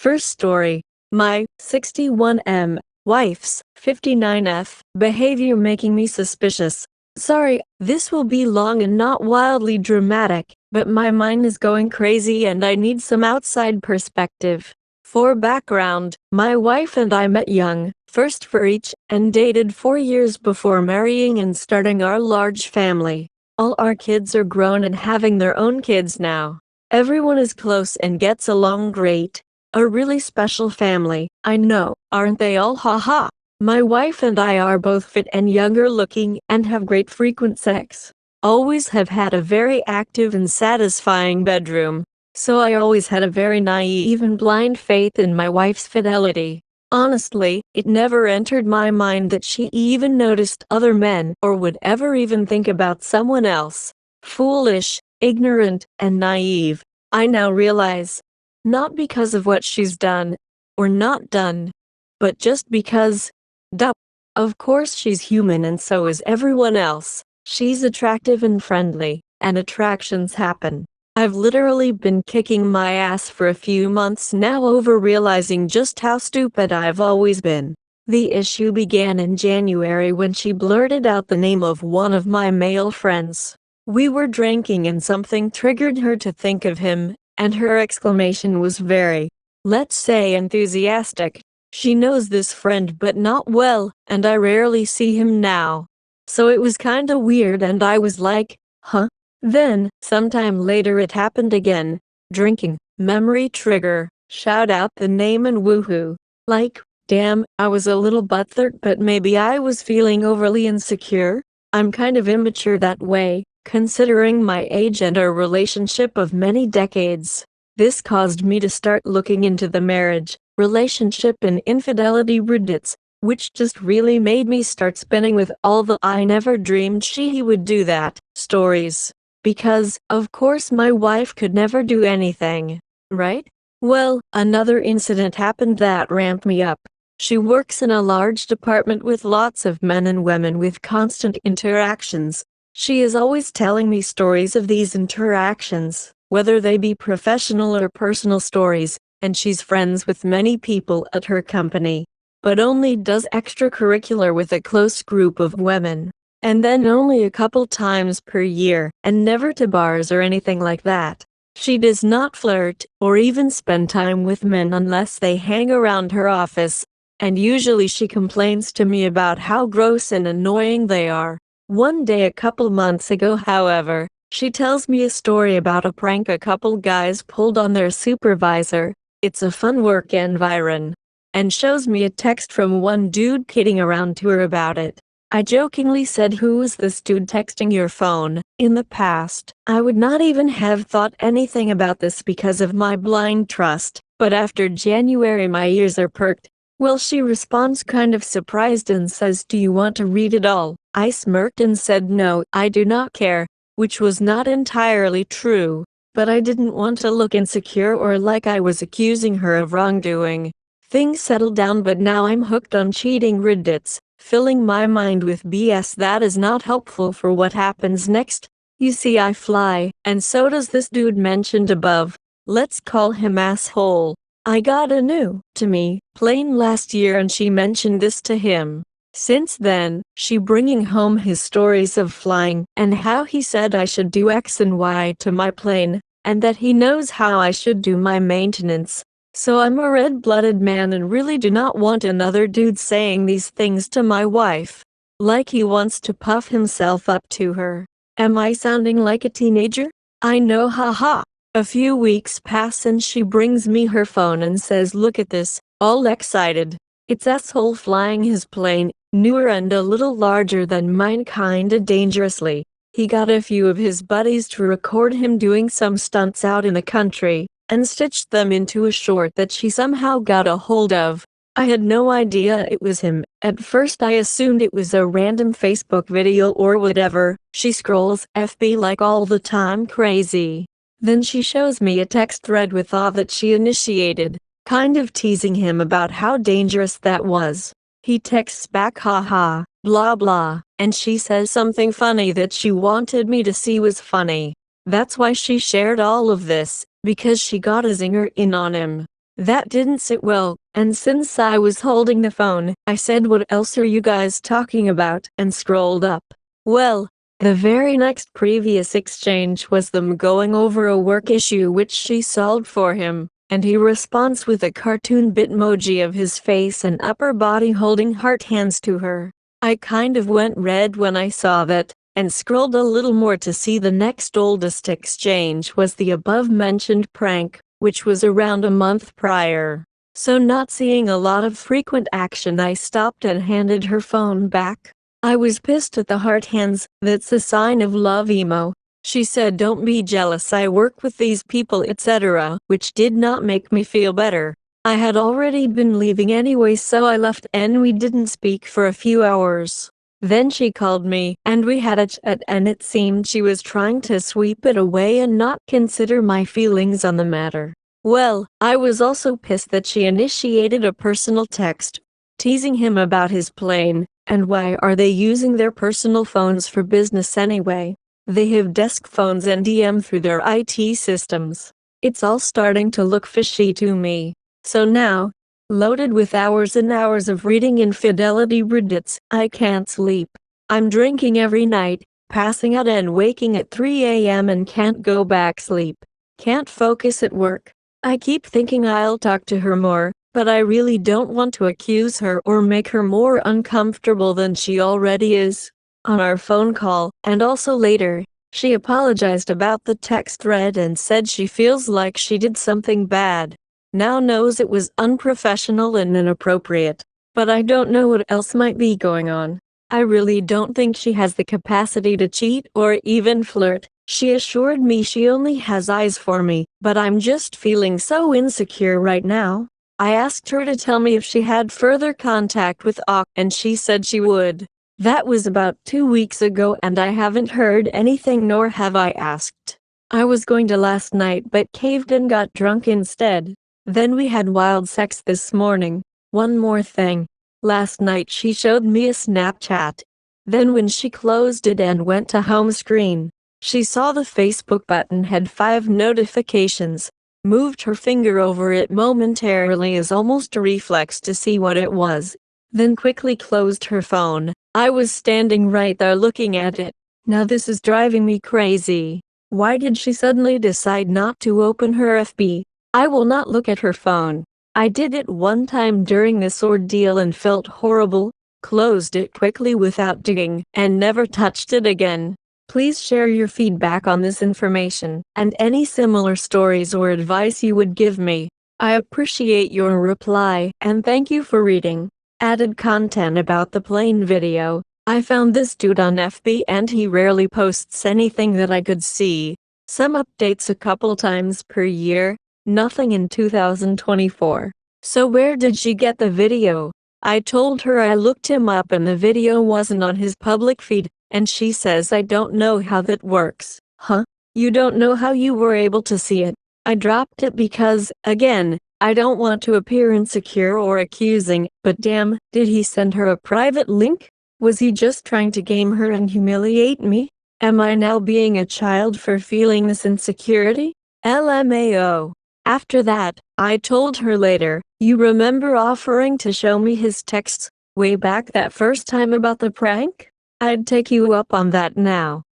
First story. My 61M wife's 59F behavior making me suspicious. Sorry, this will be long and not wildly dramatic, but my mind is going crazy and I need some outside perspective. For background, my wife and I met young, first for each, and dated 4 years before marrying and starting our large family. All our kids are grown and having their own kids now. Everyone is close and gets along great. A really special family, I know, aren't they all? Haha. My wife and I are both fit and younger looking and have great frequent sex. Always have had a very active and satisfying bedroom. So I always had a very naive and blind faith in my wife's fidelity. Honestly, it never entered my mind that she even noticed other men or would ever even think about someone else. Foolish, ignorant, and naive, I now realize. Not because of what she's done, or not done, but just because, duh. Of course she's human and so is everyone else. She's attractive and friendly, and attractions happen. I've literally been kicking my ass for a few months now over realizing just how stupid I've always been. The issue began in January when she blurted out the name of one of my male friends. We were drinking and something triggered her to think of him, and her exclamation was very, let's say, enthusiastic. She knows this friend but not well, and I rarely see him now. So it was kinda weird and I was like, huh? Then, sometime later it happened again. Drinking, memory trigger, shout out the name and woohoo. Like, damn, I was a little butthurt but maybe I was feeling overly insecure. I'm kind of immature that way, considering my age and our relationship of many decades. This caused me to start looking into the marriage, relationship and infidelity Reddits, which just really made me start spinning with all the I never dreamed he would do that stories. Because, of course my wife could never do anything, right? Well, another incident happened that ramped me up. She works in a large department with lots of men and women with constant interactions. She is always telling me stories of these interactions, whether they be professional or personal stories, and she's friends with many people at her company, but only does extracurricular with a close group of women. And then only a couple times per year, and never to bars or anything like that. She does not flirt, or even spend time with men unless they hang around her office, and usually she complains to me about how gross and annoying they are. One day a couple months ago, however, she tells me a story about a prank a couple guys pulled on their supervisor. It's a fun work environ. And shows me a text from one dude kidding around to her about it. I jokingly said, who is this dude texting your phone? In the past, I would not even have thought anything about this because of my blind trust, but after January my ears are perked. Well, she responds kind of surprised and says, do you want to read it all? I smirked and said no, I do not care, which was not entirely true, but I didn't want to look insecure or like I was accusing her of wrongdoing. Things settled down but now I'm hooked on cheating Reddits, filling my mind with BS that is not helpful for what happens next. You see, I fly, and so does this dude mentioned above. Let's call him asshole. I got a new, to me, plane last year and she mentioned this to him. Since then, she bringing home his stories of flying and how he said I should do X and Y to my plane, and that he knows how I should do my maintenance. So I'm a red-blooded man and really do not want another dude saying these things to my wife. Like he wants to puff himself up to her. Am I sounding like a teenager? I know, haha. A few weeks pass and she brings me her phone and says, look at this, all excited. It's asshole flying his plane, newer and a little larger than mine, kinda dangerously. He got a few of his buddies to record him doing some stunts out in the country, and stitched them into a short that she somehow got a hold of. I had no idea it was him. At first I assumed it was a random Facebook video or whatever. She scrolls FB like all the time crazy. Then she shows me a text thread with all that she initiated, kind of teasing him about how dangerous that was. He texts back, haha, blah blah, and she says something funny that she wanted me to see was funny. That's why she shared all of this, because she got a zinger in on him. That didn't sit well, and since I was holding the phone, I said, "What else are you guys talking about?" and scrolled up. Well, the very next previous exchange was them going over a work issue which she solved for him, and he responds with a cartoon bitmoji of his face and upper body holding heart hands to her. I kind of went red when I saw that, and scrolled a little more to see the next oldest exchange was the above-mentioned prank, which was around a month prior. So not seeing a lot of frequent action, I stopped and handed her phone back. I was pissed at the heart hands, "That's a sign of love emo." She said, "Don't be jealous, I work with these people etc., which did not make me feel better. I had already been leaving anyway, so I left and we didn't speak for a few hours. Then she called me, and we had a chat, and it seemed she was trying to sweep it away and not consider my feelings on the matter. Well, I was also pissed that she initiated a personal text, teasing him about his plane, and why are they using their personal phones for business anyway? They have desk phones and DM through their IT systems. It's all starting to look fishy to me. So now, loaded with hours and hours of reading infidelity Reddits, I can't sleep. I'm drinking every night, passing out and waking at 3 a.m. and can't go back sleep. Can't focus at work. I keep thinking I'll talk to her more, but I really don't want to accuse her or make her more uncomfortable than she already is. On our phone call, and also later, she apologized about the text thread and said she feels like she did something bad. Now knows it was unprofessional and inappropriate, but I don't know what else might be going on. I really don't think she has the capacity to cheat or even flirt. She assured me she only has eyes for me, but I'm just feeling so insecure right now. I asked her to tell me if she had further contact with Ok, and she said she would. That was about 2 weeks ago and I haven't heard anything, nor have I asked. I was going to last night but caved and got drunk instead. Then we had wild sex this morning. One more thing. Last night she showed me a Snapchat. Then when she closed it and went to home screen, she saw the Facebook button had 5 notifications. Moved her finger over it momentarily as almost a reflex to see what it was. Then quickly closed her phone. I was standing right there looking at it. Now this is driving me crazy. Why did she suddenly decide not to open her FB? I will not look at her phone. I did it one time during this ordeal and felt horrible, closed it quickly without digging, and never touched it again. Please share your feedback on this information, and any similar stories or advice you would give me. I appreciate your reply, and thank you for reading. Added content about the plane video. I found this dude on FB and he rarely posts anything that I could see. Some updates a couple times per year. Nothing in 2024. So where did she get the video? I told her I looked him up and the video wasn't on his public feed, and she says I don't know how that works. Huh? You don't know how you were able to see it? I dropped it because, again, I don't want to appear insecure or accusing, but damn, did he send her a private link? Was he just trying to game her and humiliate me? Am I now being a child for feeling this insecurity? LMAO. After that, I told her later, "You remember offering to show me his texts, way back that first time about the prank? I'd take you up on that now."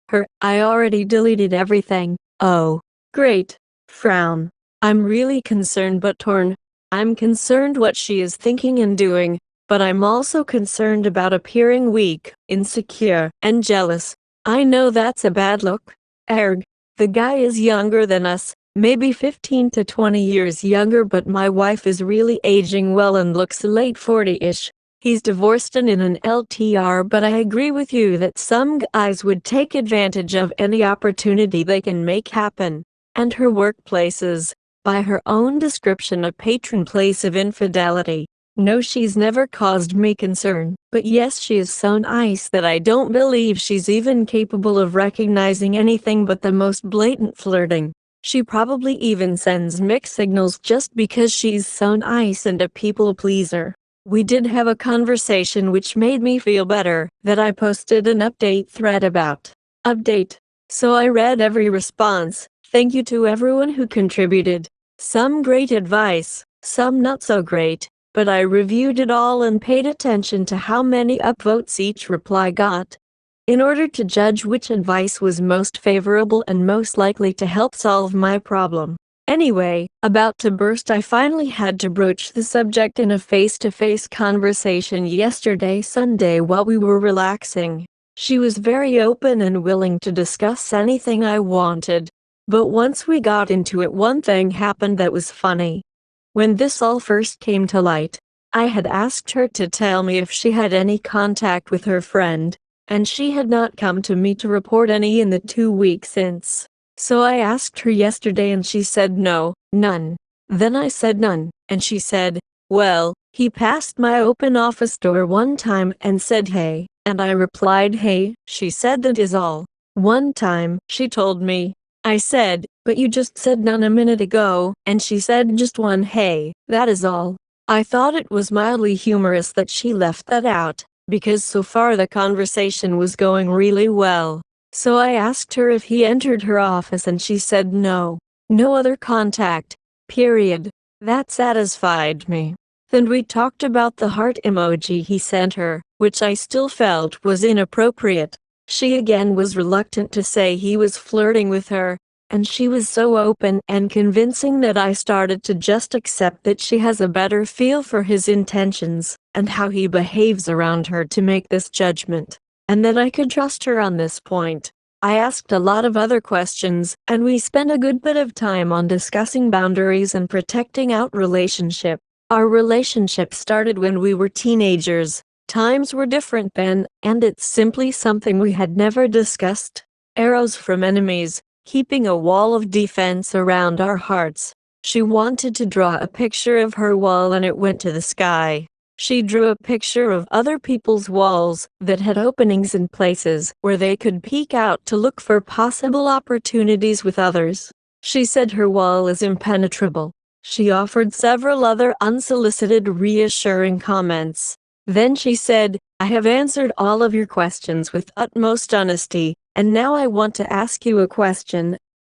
I already deleted everything. Oh. Great. Frown. I'm really concerned but torn. I'm concerned what she is thinking and doing, but I'm also concerned about appearing weak, insecure, and jealous. I know that's a bad look. Erg. The guy is younger than us. Maybe 15 to 20 years younger, but my wife is really aging well and looks late 40-ish. He's divorced and in an LTR, but I agree with you that some guys would take advantage of any opportunity they can make happen. And her workplace is, by her own description, a patron place of infidelity. No, she's never caused me concern, but yes, she is so nice that I don't believe she's even capable of recognizing anything but the most blatant flirting. She probably even sends mixed signals just because she's so nice and a people pleaser. We did have a conversation which made me feel better, that I posted an update thread about. Update. So I read every response. Thank you to everyone who contributed. Some great advice. some not so great, but I reviewed it all and paid attention to how many upvotes each reply got, in order to judge which advice was most favorable and most likely to help solve my problem. Anyway, about to burst, I finally had to broach the subject in a face-to-face conversation yesterday Sunday while we were relaxing. She was very open and willing to discuss anything I wanted. But once we got into it, one thing happened that was funny. When this all first came to light, I had asked her to tell me if she had any contact with her friend, and she had not come to me to report any in the 2 weeks since. So I asked her yesterday and she said no, none. Then I said none, and she said, well, he passed my open office door one time and said hey, and I replied hey. She said that is all. One time, she told me. I said, but you just said none a minute ago, and she said just one hey, that is all. I thought it was mildly humorous that she left that out, because so far the conversation was going really well. So I asked her if he entered her office and she said no. No other contact. Period. That satisfied me. Then we talked about the heart emoji he sent her, which I still felt was inappropriate. She again was reluctant to say he was flirting with her, and she was so open and convincing that I started to just accept that she has a better feel for his intentions and how he behaves around her to make this judgment, and that I could trust her on this point. I asked a lot of other questions, and we spent a good bit of time on discussing boundaries and protecting our relationship. Our relationship started when we were teenagers. Times were different then, and it's simply something we had never discussed. Arrows from enemies, keeping a wall of defense around our hearts. She wanted to draw a picture of her wall and it went to the sky. She drew a picture of other people's walls that had openings in places where they could peek out to look for possible opportunities with others. She said her wall is impenetrable. She offered several other unsolicited reassuring comments. Then she said, I have answered all of your questions with utmost honesty, and now I want to ask you a question.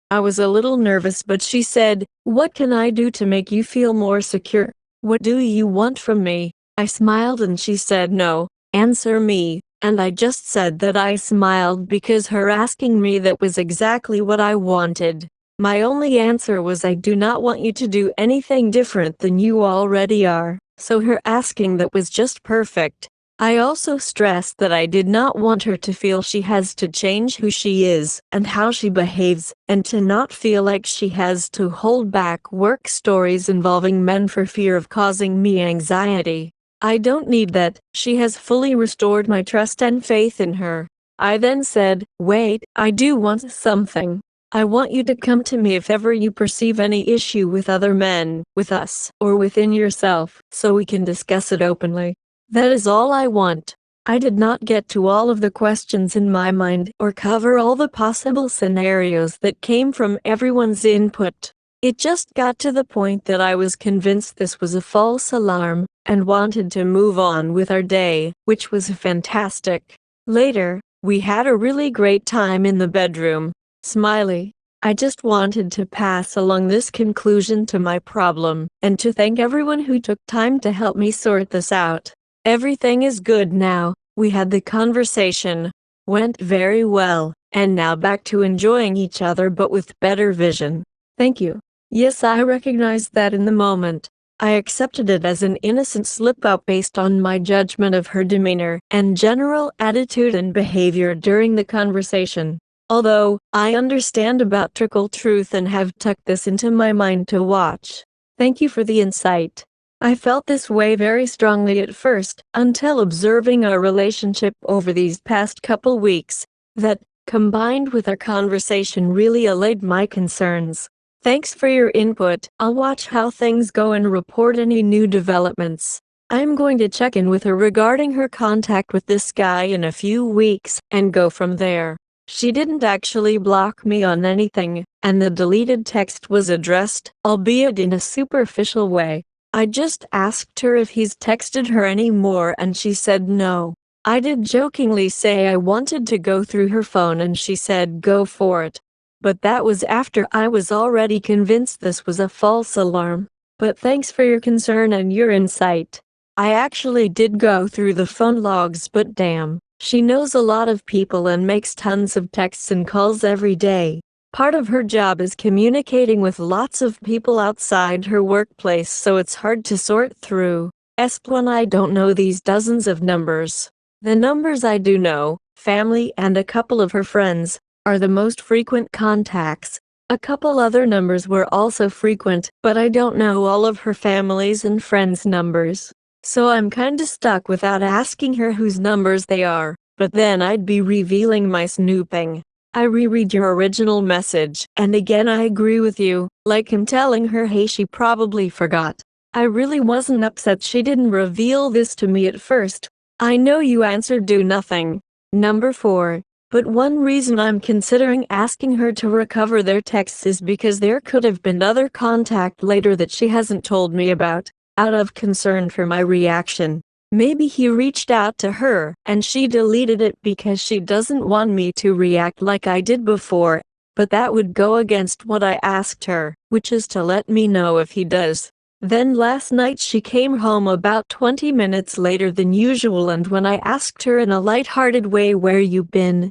I was a little nervous, but she said, what can I do to make you feel more secure? What do you want from me? I smiled and she said no, answer me, and I just said that I smiled because her asking me that was exactly what I wanted. My only answer was I do not want you to do anything different than you already are. So her asking that was just perfect. I also stressed that I did not want her to feel she has to change who she is and how she behaves, and to not feel like she has to hold back work stories involving men for fear of causing me anxiety. I don't need that. She has fully restored my trust and faith in her. I then said, wait, I do want something. I want you to come to me if ever you perceive any issue with other men, with us, or within yourself, so we can discuss it openly. That is all I want. I did not get to all of the questions in my mind or cover all the possible scenarios that came from everyone's input. It just got to the point that I was convinced this was a false alarm and wanted to move on with our day, which was fantastic. Later, we had a really great time in the bedroom. Smiley. I just wanted to pass along this conclusion to my problem, and to thank everyone who took time to help me sort this out. Everything is good now. We had the conversation. Went very well, and now back to enjoying each other but with better vision. Thank you. Yes, I recognized that in the moment. I accepted it as an innocent slip-up based on my judgment of her demeanor and general attitude and behavior during the conversation. Although, I understand about Trickle Truth and have tucked this into my mind to watch. Thank you for the insight. I felt this way very strongly at first, until observing our relationship over these past couple weeks. That, combined with our conversation, really allayed my concerns. Thanks for your input. I'll watch how things go and report any new developments. I'm going to check in with her regarding her contact with this guy in a few weeks, and go from there. She didn't actually block me on anything, and the deleted text was addressed, albeit in a superficial way. I just asked her if he's texted her anymore and she said no. I did jokingly say I wanted to go through her phone and she said go for it. But that was after I was already convinced this was a false alarm. but thanks for your concern and your insight. I actually did go through the phone logs, but damn, she knows a lot of people and makes tons of texts and calls every day. Part of her job is communicating with lots of people outside her workplace, so it's hard to sort through. Esplan, I don't know these dozens of numbers. The numbers I do know, family and a couple of her friends, are the most frequent contacts. A couple other numbers were also frequent, but I don't know all of her family's and friends' numbers. So I'm kinda stuck without asking her whose numbers they are, but then I'd be revealing my snooping. I reread your original message, and again I agree with you, like him telling her hey she probably forgot. I really wasn't upset she didn't reveal this to me at first. I know you answered do nothing. Number 4. But one reason I'm considering asking her to recover their texts is because there could have been other contact later that she hasn't told me about, out of concern for my reaction. Maybe he reached out to her, and she deleted it because she doesn't want me to react like I did before, but that would go against what I asked her, which is to let me know if he does. Then last night she came home about 20 minutes later than usual, and when I asked her in a light-hearted way where you been,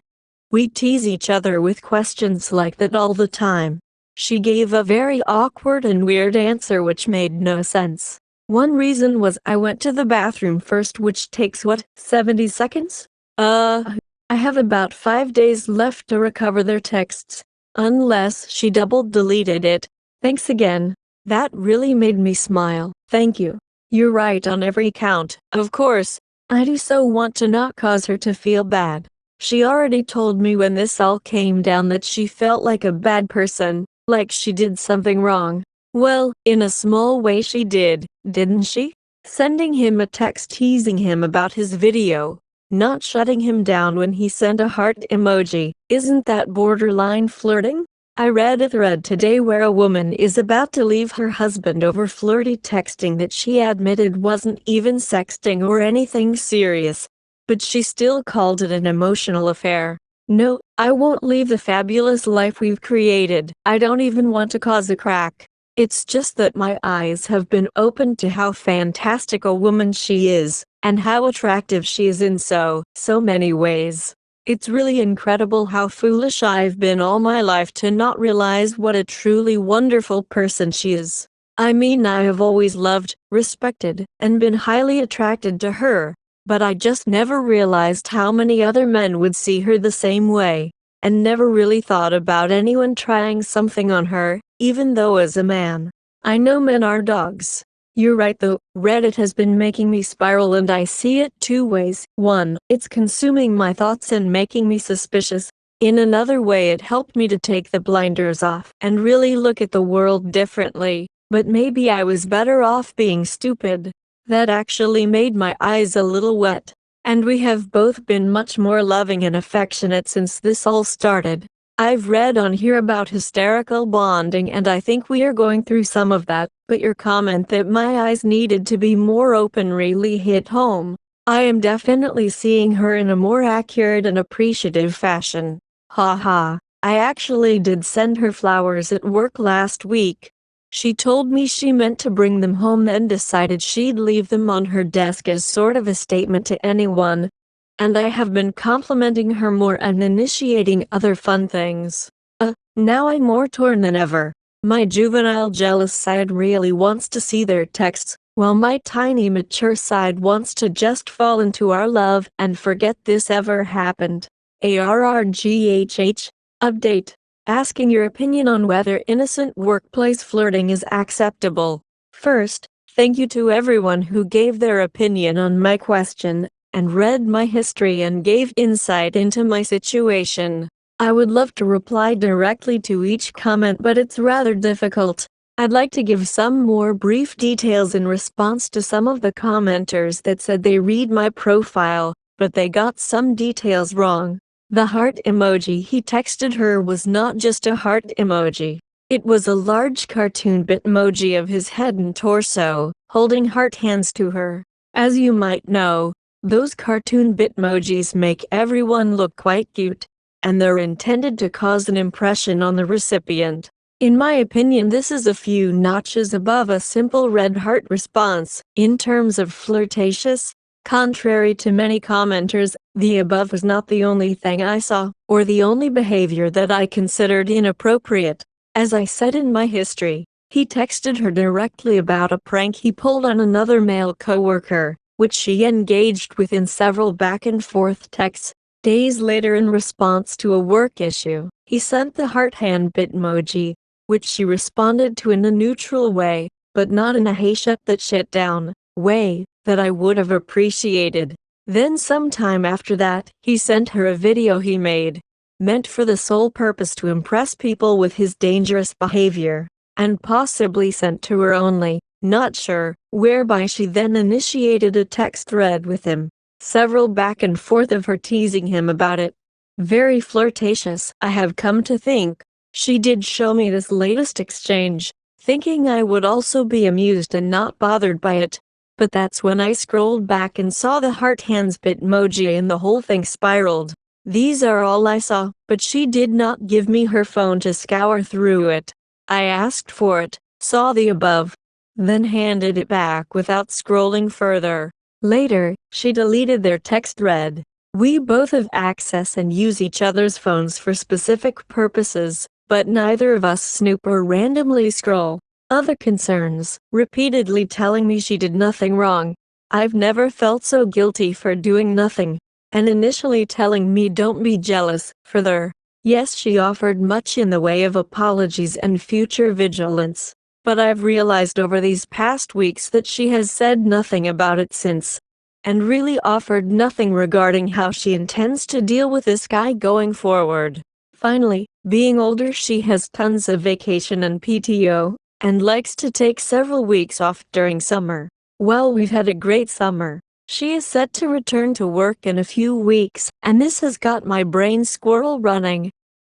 we tease each other with questions like that all the time. She gave a very awkward and weird answer which made no sense. One reason was I went to the bathroom first, which takes 70 seconds? I have about 5 days left to recover their texts. Unless she double-deleted it. Thanks again. That really made me smile. Thank you. You're right on every count. Of course, I do so want to not cause her to feel bad. She already told me when this all came down that she felt like a bad person, like she did something wrong. Well, in a small way she did, didn't she? Sending him a text teasing him about his video, not shutting him down when he sent a heart emoji. Isn't that borderline flirting? I read a thread today where a woman is about to leave her husband over flirty texting that she admitted wasn't even sexting or anything serious, but she still called it an emotional affair. No, I won't leave the fabulous life we've created. I don't even want to cause a crack. It's just that my eyes have been opened to how fantastic a woman she is, and how attractive she is in so many ways. It's really incredible how foolish I've been all my life to not realize what a truly wonderful person she is. I mean, I have always loved, respected, and been highly attracted to her, but I just never realized how many other men would see her the same way, and never really thought about anyone trying something on her, even though as a man, I know men are dogs. You're right though, Reddit has been making me spiral, and I see it two ways. One, it's consuming my thoughts and making me suspicious. In another way, it helped me to take the blinders off and really look at the world differently, but maybe I was better off being stupid. That actually made my eyes a little wet. And we have both been much more loving and affectionate since this all started. I've read on here about hysterical bonding, and I think we are going through some of that, but your comment that my eyes needed to be more open really hit home. I am definitely seeing her in a more accurate and appreciative fashion. Haha. I actually did send her flowers at work last week. She told me she meant to bring them home, then decided she'd leave them on her desk as sort of a statement to anyone. And I have been complimenting her more and initiating other fun things. Now I'm more torn than ever. My juvenile jealous side really wants to see their texts, while my tiny mature side wants to just fall into our love and forget this ever happened. ARRGHH. Update. Asking your opinion on whether innocent workplace flirting is acceptable. First, thank you to everyone who gave their opinion on my question, and read my history and gave insight into my situation. I would love to reply directly to each comment, but it's rather difficult. I'd like to give some more brief details in response to some of the commenters that said they read my profile, but they got some details wrong. The heart emoji he texted her was not just a heart emoji. It was a large cartoon bitmoji of his head and torso, holding heart hands to her. As you might know, those cartoon bitmojis make everyone look quite cute, and they're intended to cause an impression on the recipient. In my opinion, this is a few notches above a simple red heart response. In terms of flirtatious, contrary to many commenters, the above was not the only thing I saw, or the only behavior that I considered inappropriate. As I said in my history, he texted her directly about a prank he pulled on another male coworker, which she engaged with in several back-and-forth texts. Days later, in response to a work issue, he sent the heart hand bitmoji, which she responded to in a neutral way, but not in a "hey shut that shit down" way that I would have appreciated. Then sometime after that, he sent her a video he made, meant for the sole purpose to impress people with his dangerous behavior, and possibly sent to her only, not sure, whereby she then initiated a text thread with him. Several back and forth of her teasing him about it. Very flirtatious, I have come to think. She did show me this latest exchange, thinking I would also be amused and not bothered by it. But that's when I scrolled back and saw the heart hands bitmoji and the whole thing spiraled. These are all I saw, but she did not give me her phone to scour through it. I asked for it, saw the above, then handed it back without scrolling further. Later, she deleted their text thread. We both have access and use each other's phones for specific purposes, but neither of us snoop or randomly scroll. Other concerns, repeatedly telling me she did nothing wrong. I've never felt so guilty for doing nothing. And initially telling me don't be jealous. Further, yes, she offered much in the way of apologies and future vigilance. But I've realized over these past weeks that she has said nothing about it since, and really offered nothing regarding how she intends to deal with this guy going forward. Finally, being older, she has tons of vacation and PTO, and likes to take several weeks off during summer. Well, we've had a great summer. She is set to return to work in a few weeks, and this has got my brain squirrel running,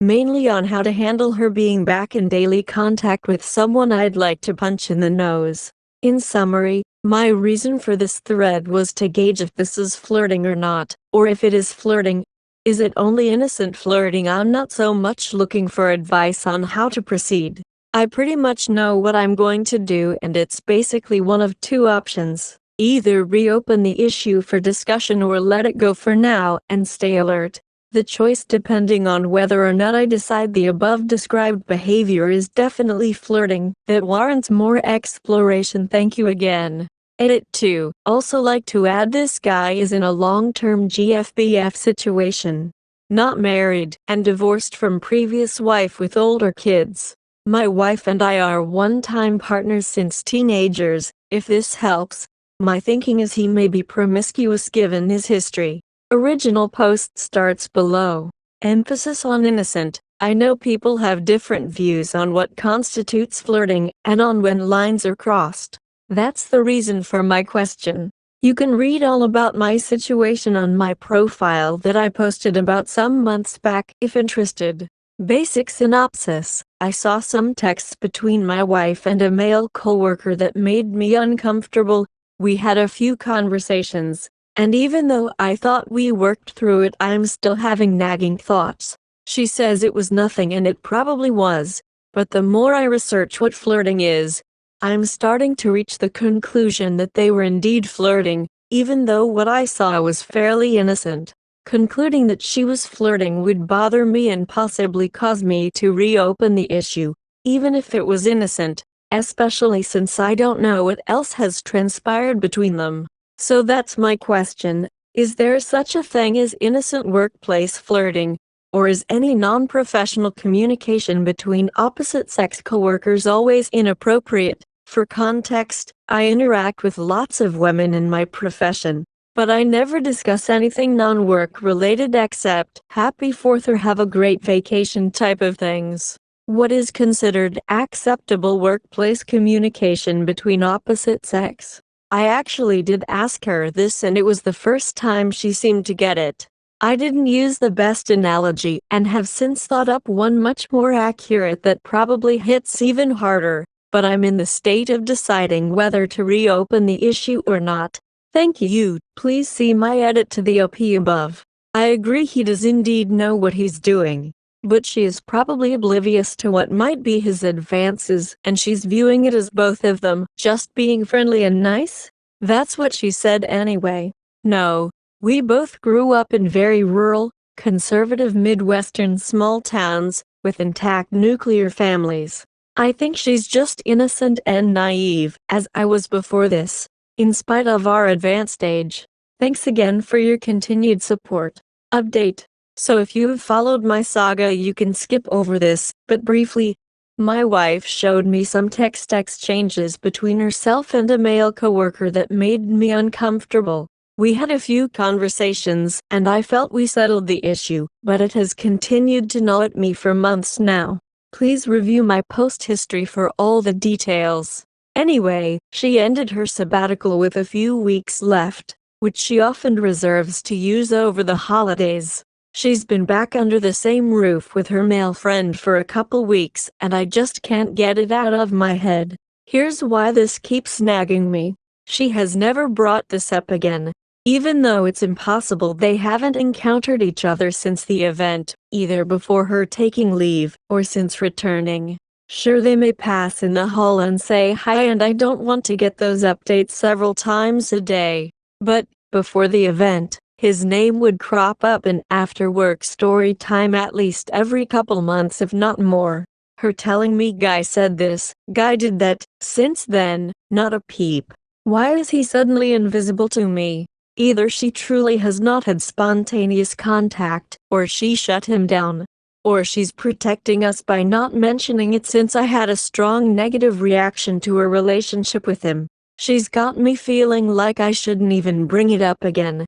mainly on how to handle her being back in daily contact with someone I'd like to punch in the nose. In summary, my reason for this thread was to gauge if this is flirting or not, or if it is flirting, is it only innocent flirting? I'm not so much looking for advice on how to proceed. I pretty much know what I'm going to do, and it's basically one of two options. Either reopen the issue for discussion or let it go for now and stay alert. The choice depending on whether or not I decide the above described behavior is definitely flirting that warrants more exploration. Thank you again. Edit 2. Also like to add, this guy is in a long-term GFBF situation. Not married and divorced from previous wife with older kids. My wife and I are one-time partners since teenagers. If this helps, my thinking is he may be promiscuous given his history. Original post starts below. Emphasis on innocent. I know people have different views on what constitutes flirting and on when lines are crossed. That's the reason for my question. You can read all about my situation on my profile that I posted about some months back if interested. Basic synopsis. I saw some texts between my wife and a male coworker that made me uncomfortable. We had a few conversations, and even though I thought we worked through it, I'm still having nagging thoughts. She says it was nothing, and it probably was, but the more I research what flirting is, I'm starting to reach the conclusion that they were indeed flirting, even though what I saw was fairly innocent. Concluding that she was flirting would bother me and possibly cause me to reopen the issue, even if it was innocent, especially since I don't know what else has transpired between them. So that's my question. Is there such a thing as innocent workplace flirting, or is any non-professional communication between opposite-sex coworkers always inappropriate? For context, I interact with lots of women in my profession, but I never discuss anything non-work related except happy 4th or have a great vacation type of things. What is considered acceptable workplace communication between opposite sex? I actually did ask her this, and it was the first time she seemed to get it. I didn't use the best analogy and have since thought up one much more accurate that probably hits even harder, but I'm in the state of deciding whether to reopen the issue or not. Thank you. Please see my edit to the OP above. I agree he does indeed know what he's doing. but she is probably oblivious to what might be his advances, and she's viewing it as both of them just being friendly and nice? That's what she said anyway. No, we both grew up in very rural, conservative Midwestern small towns, with intact nuclear families. I think she's just innocent and naive, as I was before this, in spite of our advanced age. Thanks again for your continued support. Update. So if you've followed my saga you can skip over this, but briefly, my wife showed me some text exchanges between herself and a male coworker that made me uncomfortable. We had a few conversations, and I felt we settled the issue, but it has continued to gnaw at me for months now. Please review my post history for all the details. Anyway, she ended her sabbatical with a few weeks left, which she often reserves to use over the holidays. She's been back under the same roof with her male friend for a couple weeks, and I just can't get it out of my head. Here's why this keeps nagging me. She has never brought this up again, even though it's impossible they haven't encountered each other since the event, either before her taking leave or since returning. Sure, they may pass in the hall and say hi, and I don't want to get those updates several times a day. But, before the event, his name would crop up in after-work story time at least every couple months if not more. Her telling me Guy said this, Guy did that. Since then, not a peep. Why is he suddenly invisible to me? Either she truly has not had spontaneous contact, or she shut him down. Or she's protecting us by not mentioning it since I had a strong negative reaction to her relationship with him. She's got me feeling like I shouldn't even bring it up again.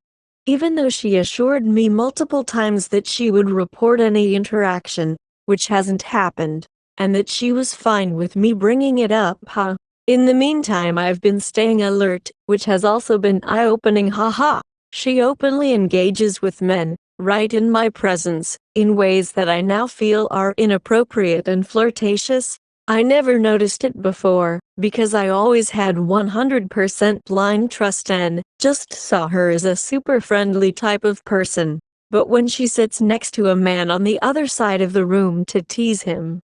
Even though she assured me multiple times that she would report any interaction, which hasn't happened, and that she was fine with me bringing it up, In the meantime I've been staying alert, which has also been eye-opening, haha. She openly engages with men, right in my presence, in ways that I now feel are inappropriate and flirtatious. I never noticed it before, because I always had 100% blind trust and just saw her as a super friendly type of person. But when she sits next to a man on the other side of the room to tease him,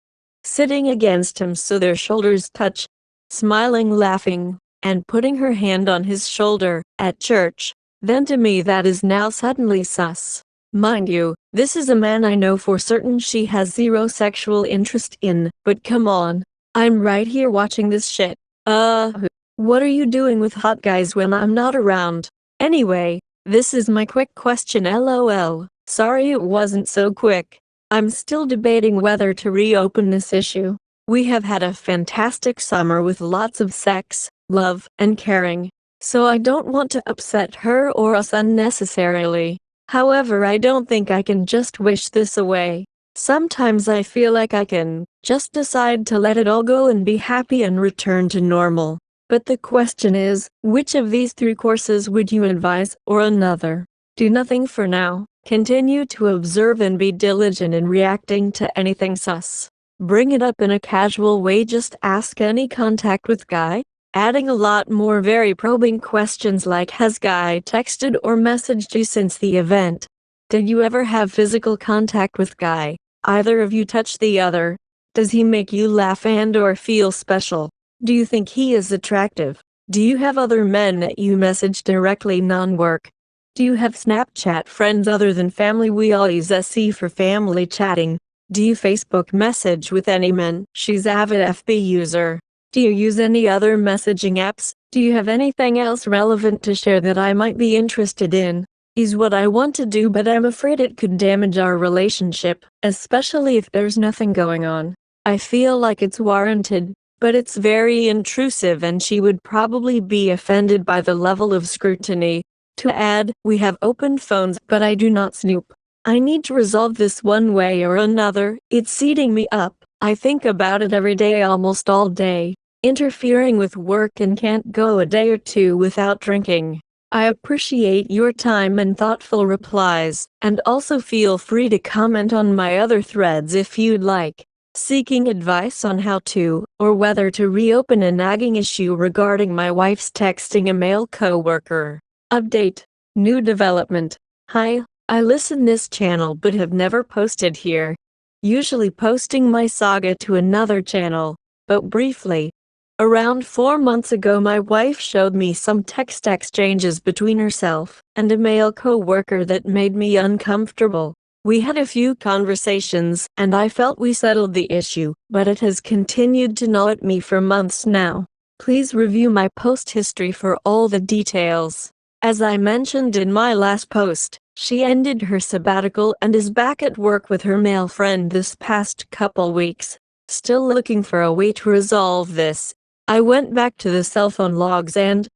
sitting against him so their shoulders touch, smiling, laughing, and putting her hand on his shoulder, at church, then to me that is now suddenly sus. Mind you, this is a man I know for certain she has zero sexual interest in, but come on. I'm right here watching this shit. What are you doing with hot guys when I'm not around? Anyway, this is my quick question, lol. Sorry it wasn't so quick. I'm still debating whether to reopen this issue. We have had a fantastic summer with lots of sex, love, and caring, so I don't want to upset her or us unnecessarily. However, I don't think I can just wish this away. Sometimes I feel like I can just decide to let it all go and be happy and return to normal. But the question is, which of these three courses would you advise, or another? Do nothing for now. Continue to observe and be diligent in reacting to anything sus. Bring it up in a casual way, just ask any contact with Guy, adding a lot more very probing questions like, has Guy texted or messaged you since the event? Did you ever have physical contact with Guy? Either of you touch the other? Does he make you laugh and or feel special? Do you think he is attractive? Do you have other men that you message directly non-work? Do you have Snapchat friends other than family? We all use SC for family chatting. Do you Facebook message with any men? She's avid FB user. Do you use any other messaging apps? Do you have anything else relevant to share that I might be interested in? Is what I want to do, but I'm afraid it could damage our relationship, especially if there's nothing going on. I feel like it's warranted, but it's very intrusive and she would probably be offended by the level of scrutiny. To add, we have open phones, but I do not snoop. I need to resolve this one way or another. It's eating me up. I think about it every day, almost all day, interfering with work, and can't go a day or two without drinking. I appreciate your time and thoughtful replies, and also feel free to comment on my other threads if you'd like, seeking advice on how to, or whether to reopen a nagging issue regarding my wife's texting a male coworker. Update. New development. Hi, I listen this channel but have never posted here. usually posting my saga to another channel, but briefly. Around 4 months ago my wife showed me some text exchanges between herself and a male co-worker that made me uncomfortable. We had a few conversations and I felt we settled the issue, but it has continued to gnaw at me for months now. Please review my post history for all the details. As I mentioned in my last post, she ended her sabbatical and is back at work with her male friend this past couple weeks. Still looking for a way to resolve this. I went back to the cell phone logs and,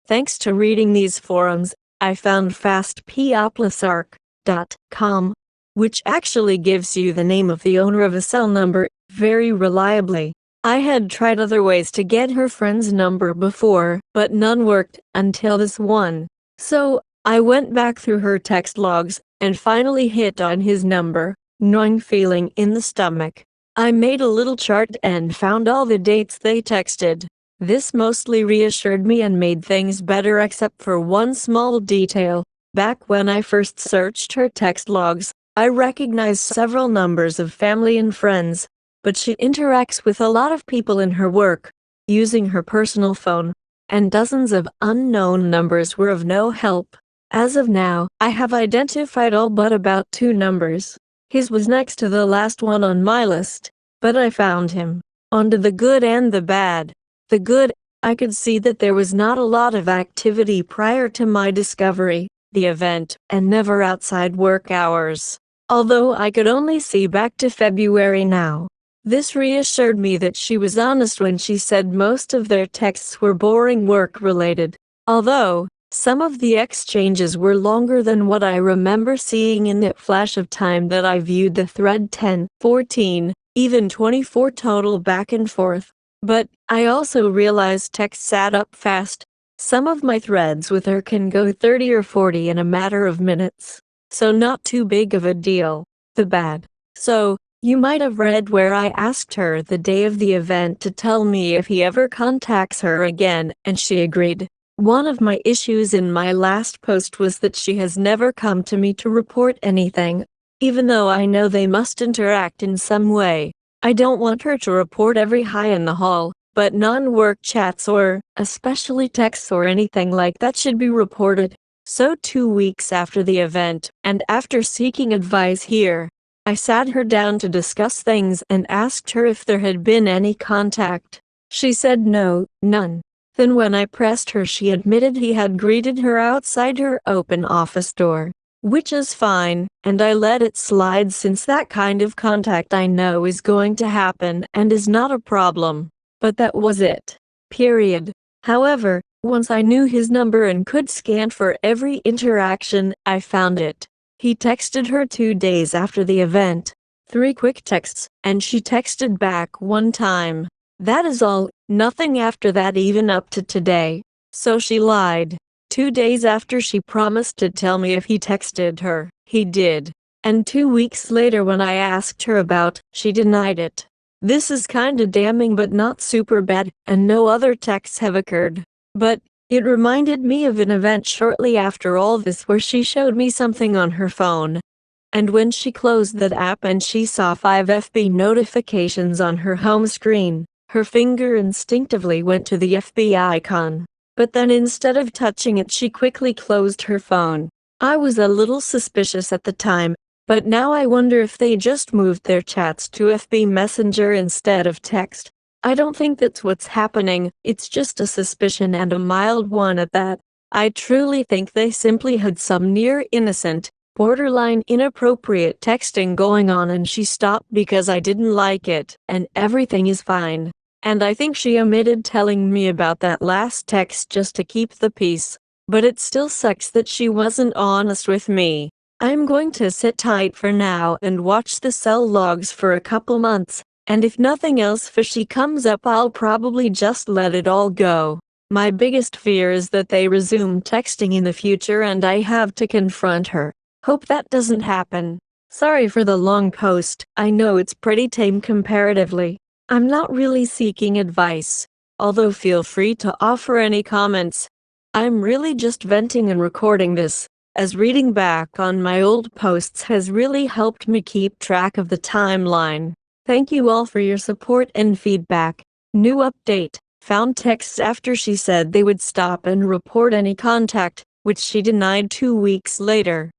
thanks to reading these forums, I found fastpoplisarc.com, which actually gives you the name of the owner of a cell number very reliably. I had tried other ways to get her friend's number before, but none worked until this one. So, I went back through her text logs and finally hit on his number, gnawing feeling in the stomach. I made a little chart and found all the dates they texted. This mostly reassured me and made things better except for one small detail. Back when I first searched her text logs, I recognized several numbers of family and friends, but she interacts with a lot of people in her work, using her personal phone, and dozens of unknown numbers were of no help. As of now, I have identified all but about 2 numbers. His was next to the last one on my list, but I found him. On to the good and the bad. The good, I could see that there was not a lot of activity prior to my discovery, the event, and never outside work hours. Although I could only see back to February now. This reassured me that she was honest when she said most of their texts were boring work-related. Although, some of the exchanges were longer than what I remember seeing in that flash of time that I viewed the thread 10, 14, even 24 total back and forth. But, I also realized texts add up fast. Some of my threads with her can go 30 or 40 in a matter of minutes. So not too big of a deal. The bad. So, you might have read where I asked her the day of the event to tell me if he ever contacts her again, and she agreed. One of my issues in my last post was that she has never come to me to report anything. Even though I know they must interact in some way, I don't want her to report every hi in the hall, but non-work chats or, especially texts or anything like that should be reported. So 2 weeks after the event, and after seeking advice here, I sat her down to discuss things and asked her if there had been any contact. She said no, none. Then when I pressed her she admitted he had greeted her outside her open office door. Which is fine, and I let it slide since that kind of contact I know is going to happen and is not a problem. But that was it. Period. However, once I knew his number and could scan for every interaction, I found it. He texted her 2 days after the event. 3 quick texts, and she texted back 1 time. That is all, nothing after that even up to today. So she lied. 2 days after she promised to tell me if he texted her, he did. And 2 weeks later when I asked her about, she denied it. This is kinda damning but not super bad, and no other texts have occurred. But, it reminded me of an event shortly after all this where she showed me something on her phone. And when she closed that app and she saw 5 FB notifications on her home screen, her finger instinctively went to the FB icon. But then instead of touching it she quickly closed her phone. I was a little suspicious at the time, but now I wonder if they just moved their chats to FB Messenger instead of text. I don't think that's what's happening, it's just a suspicion and a mild one at that. I truly think they simply had some near innocent, borderline inappropriate texting going on and she stopped because I didn't like it, and everything is fine. And I think she omitted telling me about that last text just to keep the peace. But it still sucks that she wasn't honest with me. I'm going to sit tight for now and watch the cell logs for a couple months. And if nothing else fishy comes up I'll probably just let it all go. My biggest fear is that they resume texting in the future and I have to confront her. Hope that doesn't happen. Sorry for the long post, I know it's pretty tame comparatively. I'm not really seeking advice, although feel free to offer any comments. I'm really just venting and recording this, as reading back on my old posts has really helped me keep track of the timeline. Thank you all for your support and feedback. New update. Found texts after she said they would stop and report any contact, which she denied 2 weeks later.